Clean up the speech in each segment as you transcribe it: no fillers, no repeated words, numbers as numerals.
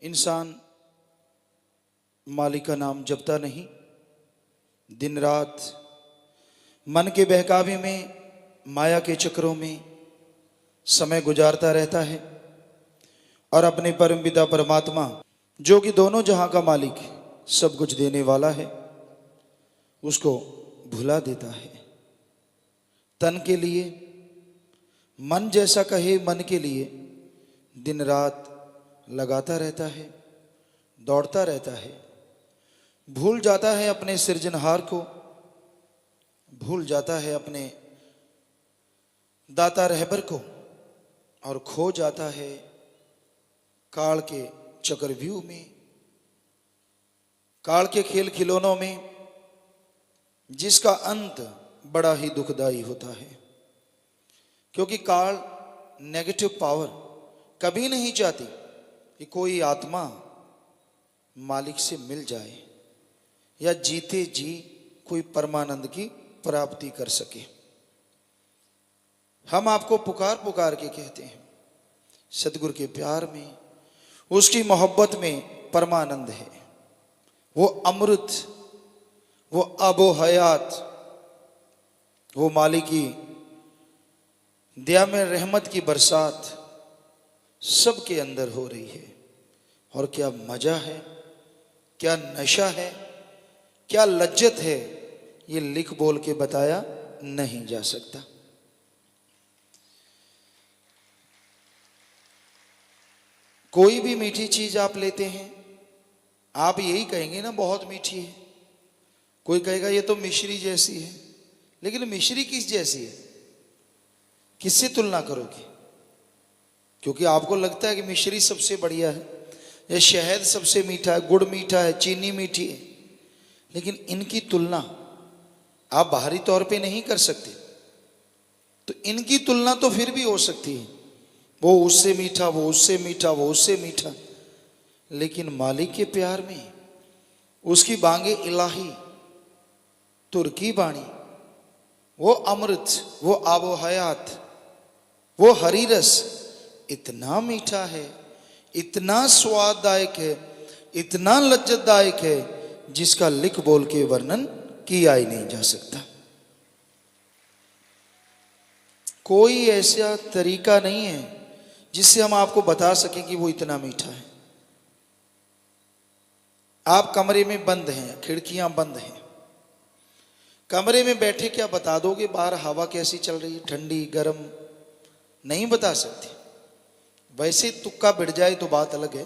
इंसान मालिक का नाम जपता नहीं, दिन रात मन के बहकावे में, माया के चक्रों में समय गुजारता रहता है और अपने परम पिता परमात्मा, जो कि दोनों जहां का मालिक, सब कुछ देने वाला है, उसको भुला देता है। तन के लिए, मन जैसा कहे मन के लिए दिन रात लगाता रहता है, दौड़ता रहता है, भूल जाता है अपने सृजनहार को, भूल जाता है अपने दाता रहबर को और खो जाता है काल के चक्रव्यूह में, काल के खेल खिलौनों में, जिसका अंत बड़ा ही दुखदाई होता है। क्योंकि काल नेगेटिव पावर कभी नहीं चाहती कि कोई आत्मा मालिक से मिल जाए या जीते जी कोई परमानंद की प्राप्ति कर सके। हम आपको पुकार पुकार के कहते हैं, सतगुरु के प्यार में, उसकी मोहब्बत में परमानंद है। वो अमृत, वो आबो हयात, वो मालिक की दया में रहमत की बरसात सबके अंदर हो रही है। और क्या मजा है, क्या नशा है, क्या लज्जत है, ये लिख बोल के बताया नहीं जा सकता। कोई भी मीठी चीज आप लेते हैं, आप यही कहेंगे ना बहुत मीठी है। कोई कहेगा ये तो मिश्री जैसी है, लेकिन मिश्री किस जैसी है, किससे तुलना करोगे? क्योंकि आपको लगता है कि मिश्री सबसे बढ़िया है, या शहद सबसे मीठा है, गुड़ मीठा है, चीनी मीठी है, लेकिन इनकी तुलना आप बाहरी तौर पे नहीं कर सकते। तो इनकी तुलना तो फिर भी हो सकती है, वो उससे मीठा, वो उससे मीठा, वो उससे मीठा, लेकिन मालिक के प्यार में उसकी बांगे इलाही, तुर्की बाणी, वो अमृत, वो आबो हयात, वो हरी रस इतना मीठा है, इतना स्वाददायक है, इतना लज्जतदायक है, जिसका लिख बोल के वर्णन किया ही नहीं जा सकता। कोई ऐसा तरीका नहीं है जिससे हम आपको बता सकें कि वो इतना मीठा है। आप कमरे में बंद हैं, खिड़कियां बंद हैं, कमरे में बैठे क्या बता दोगे बाहर हवा कैसी चल रही है, ठंडी गर्म? नहीं बता सकते। वैसे तुक्का बिड़ जाए तो बात अलग है।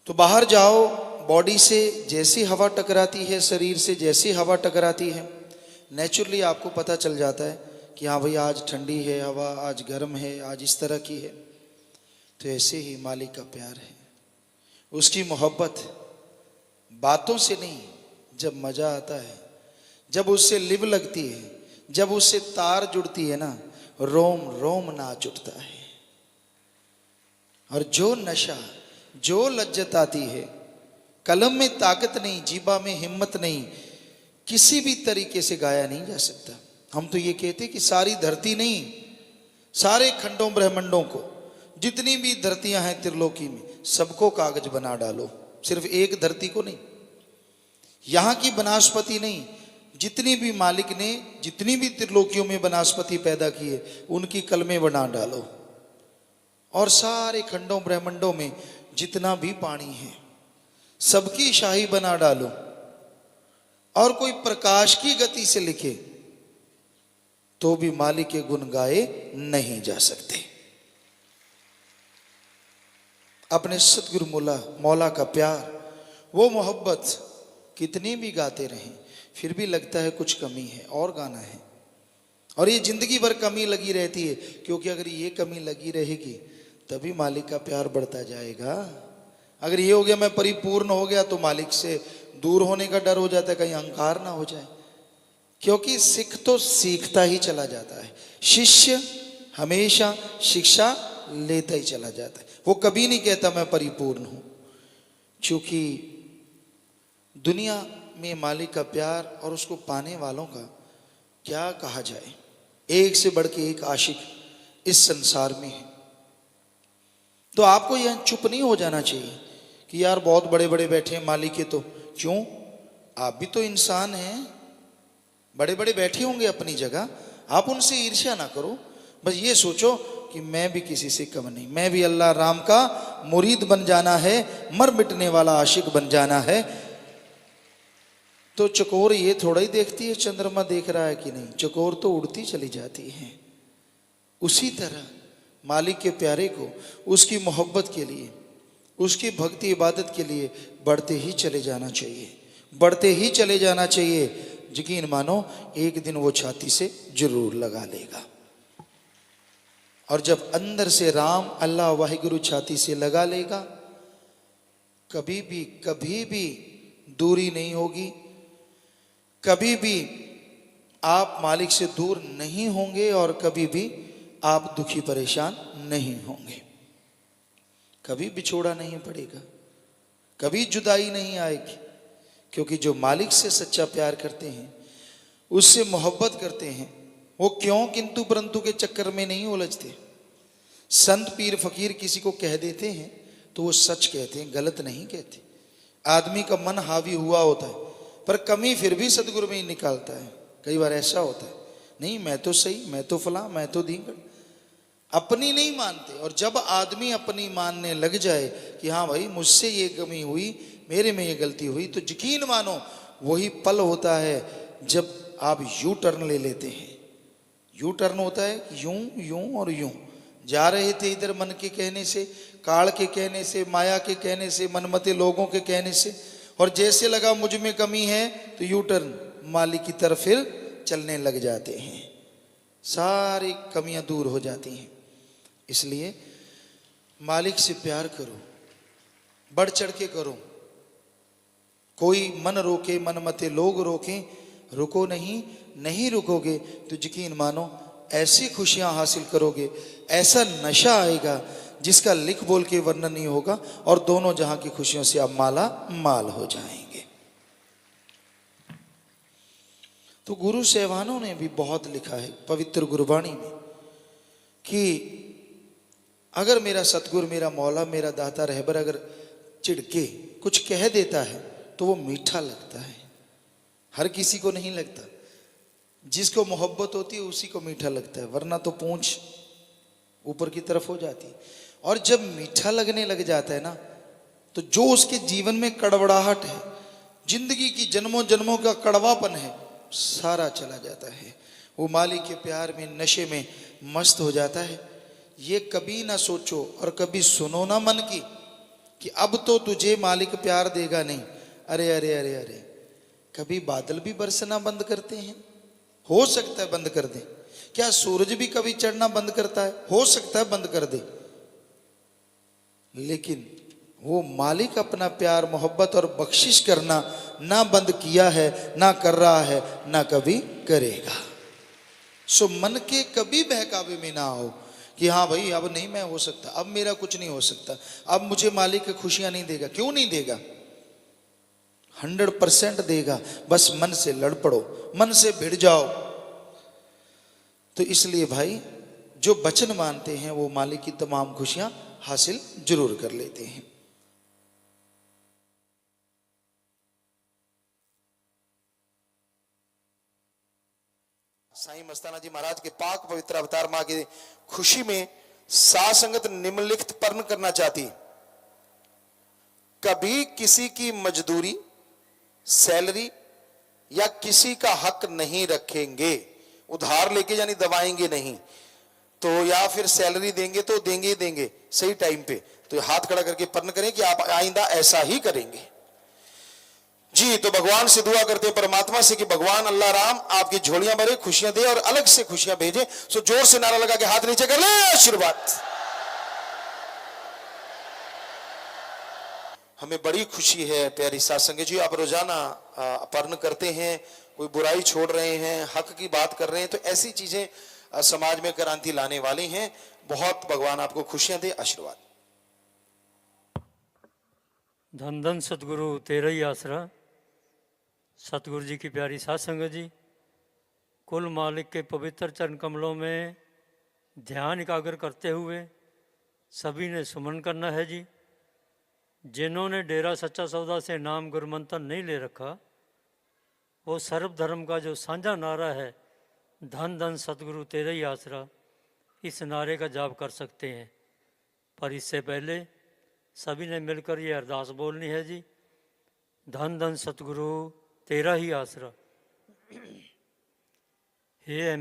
तो बाहर जाओ, बॉडी से जैसी हवा टकराती है, शरीर से जैसी हवा टकराती है, नेचुरली आपको पता चल जाता है कि हाँ भाई आज ठंडी है हवा, आज गर्म है, आज इस तरह की है। तो ऐसे ही मालिक का प्यार है, उसकी मोहब्बत बातों से नहीं, जब मजा आता है, जब उससे लिव लगती है, जब उससे तार जुड़ती है ना, रोम रोम नाच उठता है। और जो नशा, जो लज्जत आती है, कलम में ताकत नहीं, जीबा में हिम्मत नहीं, किसी भी तरीके से गाया नहीं जा सकता। हम तो ये कहते कि सारी धरती नहीं, सारे खंडों ब्रह्मंडों को, जितनी भी धरतियां हैं त्रिलोकी में, सबको कागज बना डालो, सिर्फ एक धरती को नहीं। यहां की वनस्पति नहीं, जितनी भी मालिक ने जितनी भी त्रिलोकियों में वनस्पति पैदा की है, उनकी कलमें बना डालो। और सारे खंडों ब्रह्मंडों में जितना भी पानी है, सबकी शाही बना डालो। और कोई प्रकाश की गति से लिखे तो भी मालिक के गुण गाए नहीं जा सकते। अपने सतगुरु मौला का प्यार, वो मोहब्बत कितनी भी गाते रहें, फिर भी लगता है कुछ कमी है, और गाना है। और ये जिंदगी भर कमी लगी रहती है, क्योंकि अगर ये कमी लगी रहेगी तभी मालिक का प्यार बढ़ता जाएगा। अगर ये हो गया मैं परिपूर्ण हो गया, तो मालिक से दूर होने का डर हो जाता है, कहीं अहंकार ना हो जाए। क्योंकि सिख तो सीखता ही चला जाता है, शिष्य हमेशा शिक्षा लेता ही चला जाता है, वो कभी नहीं कहता मैं परिपूर्ण हूं। क्योंकि दुनिया में मालिक का प्यार और उसको पाने वालों का क्या कहा जाए, एक से बढ़ के एक आशिक इस संसार में है। तो आपको यहाँ चुप नहीं हो जाना चाहिए कि यार बहुत बड़े बड़े बैठे हैं मालिक के, तो क्यों, आप भी तो इंसान हैं, बड़े बड़े बैठे होंगे अपनी जगह, आप उनसे ईर्ष्या ना करो। बस ये सोचो कि मैं भी किसी से कम नहीं, मैं भी अल्लाह राम का मुरीद बन जाना है, मर मिटने वाला आशिक बन जाना है। तो चकोर ये थोड़ा ही देखती है चंद्रमा देख रहा है कि नहीं, चकोर तो उड़ती चली जाती है। उसी तरह मालिक के प्यारे को उसकी मोहब्बत के लिए, उसकी भक्ति इबादत के लिए बढ़ते ही चले जाना चाहिए, बढ़ते ही चले जाना चाहिए। यकीन मानो एक दिन वो छाती से जरूर लगा लेगा। और जब अंदर से राम अल्लाह वाहिगुरु छाती से लगा लेगा, कभी भी दूरी नहीं होगी, कभी भी आप मालिक से दूर नहीं होंगे और कभी भी आप दुखी परेशान नहीं होंगे, कभी बिछोड़ा नहीं पड़ेगा, कभी जुदाई नहीं आएगी। क्योंकि जो मालिक से सच्चा प्यार करते हैं, उससे मोहब्बत करते हैं, वो क्यों किंतु परंतु के चक्कर में नहीं उलझते। संत पीर फकीर किसी को कह देते हैं तो वो सच कहते हैं, गलत नहीं कहते। आदमी का मन हावी हुआ होता है पर कमी फिर भी सदगुरु में ही निकालता है। कई बार ऐसा होता है, नहीं मैं तो सही, मैं तो फला, मैं तो दींगड़, अपनी नहीं मानते। और जब आदमी अपनी मानने लग जाए कि हाँ भाई मुझसे ये कमी हुई, मेरे में ये गलती हुई, तो यकीन मानो वही पल होता है जब आप यू टर्न ले लेते हैं। यू टर्न होता है यूं यूं और यूं, जा रहे थे इधर मन के कहने से, काल के कहने से, माया के कहने से, मनमते लोगों के कहने से, और जैसे लगा मुझ में कमी है तो यू टर्न मालिक की तरफ फिर चलने लग जाते हैं, सारी कमियां दूर हो जाती हैं। इसलिए मालिक से प्यार करो, बढ़ चढ़ के करो। कोई मन रोके, मनमते लोग रोकें, रुको नहीं, नहीं रुकोगे तो यकीन मानो ऐसी खुशियां हासिल करोगे, ऐसा नशा आएगा जिसका लिख बोल के वर्णन नहीं होगा, और दोनों जहां की खुशियों से आप माला माल हो जाएंगे। तो गुरु सेवानों ने भी बहुत लिखा है पवित्र गुरबाणी में कि अगर मेरा सतगुरु, मेरा मौला, मेरा दाता रहबर अगर चिढ़के कुछ कह देता है तो वो मीठा लगता है। हर किसी को नहीं लगता, जिसको मोहब्बत होती है उसी को मीठा लगता है, वरना तो पूंछ ऊपर की तरफ हो जाती है। और जब मीठा लगने लग जाता है ना, तो जो उसके जीवन में कड़वड़ाहट है, जिंदगी की जन्मों जन्मों का कड़वापन है, सारा चला जाता है। वो मालिक के प्यार में, नशे में मस्त हो जाता है। ये कभी ना सोचो और कभी सुनो ना मन की कि अब तो तुझे मालिक प्यार देगा नहीं। अरे अरे अरे अरे, कभी बादल भी बरसना बंद करते हैं, हो सकता है बंद कर दे। क्या सूरज भी कभी चढ़ना बंद करता है? हो सकता है बंद कर दे। लेकिन वो मालिक अपना प्यार, मोहब्बत और बख्शिश करना ना बंद किया है, ना कर रहा है, ना कभी करेगा। सो मन के कभी बहकावे में ना आओ कि हाँ भाई अब नहीं मैं हो सकता, अब मेरा कुछ नहीं हो सकता, अब मुझे मालिक की खुशियां नहीं देगा। क्यों नहीं देगा? 100% देगा। बस मन से लड़ पड़ो, मन से भिड़ जाओ। तो इसलिए भाई जो वचन मानते हैं वो मालिक की तमाम खुशियां हासिल जरूर कर लेते हैं। साईं मस्ताना जी महाराज के पाक पवित्र अवतार मां की खुशी में साध संगत निम्नलिखित पर्ण करना चाहती। कभी किसी की मजदूरी, सैलरी या किसी का हक नहीं रखेंगे। उधार लेके यानी दबाएंगे नहीं, तो या फिर सैलरी देंगे तो देंगे ही देंगे सही टाइम पे। तो हाथ खड़ा करके पर्ण करें कि आप आइंदा ऐसा ही करेंगे जी। तो भगवान से दुआ करते हैं, परमात्मा से, कि भगवान अल्लाह राम आपकी झोलियां भरे, खुशियां दे और अलग से खुशियां भेजे। सो जोर से नारा लगा के हाथ नीचे कर ले, आशीर्वाद। हमें बड़ी खुशी है प्यारी साध संगत जी, आप रोजाना पर्ण करते हैं, कोई बुराई छोड़ रहे हैं, हक की बात कर रहे हैं, तो ऐसी चीजें समाज में क्रांति लाने वाली हैं। बहुत भगवान आपको खुशियां दे, आशीर्वाद। धन धन सतगुरु तेरा ही आसरा। सतगुरु जी की प्यारी साध संगत जी, कुल मालिक के पवित्र चरण कमलों में ध्यान एकाग्र करते हुए सभी ने सुमन करना है जी। जिन्होंने डेरा सच्चा सौदा से नाम गुरुमंत्र नहीं ले रखा, वो सर्वधर्म का जो साझा नारा है, धन धन सतगुरु तेरा ही आसरा, इस नारे का जाप कर सकते हैं। पर इससे पहले सभी ने मिलकर ये अरदास बोलनी है जी। धन धन सतगुरु तेरा ही आसरा। हे एम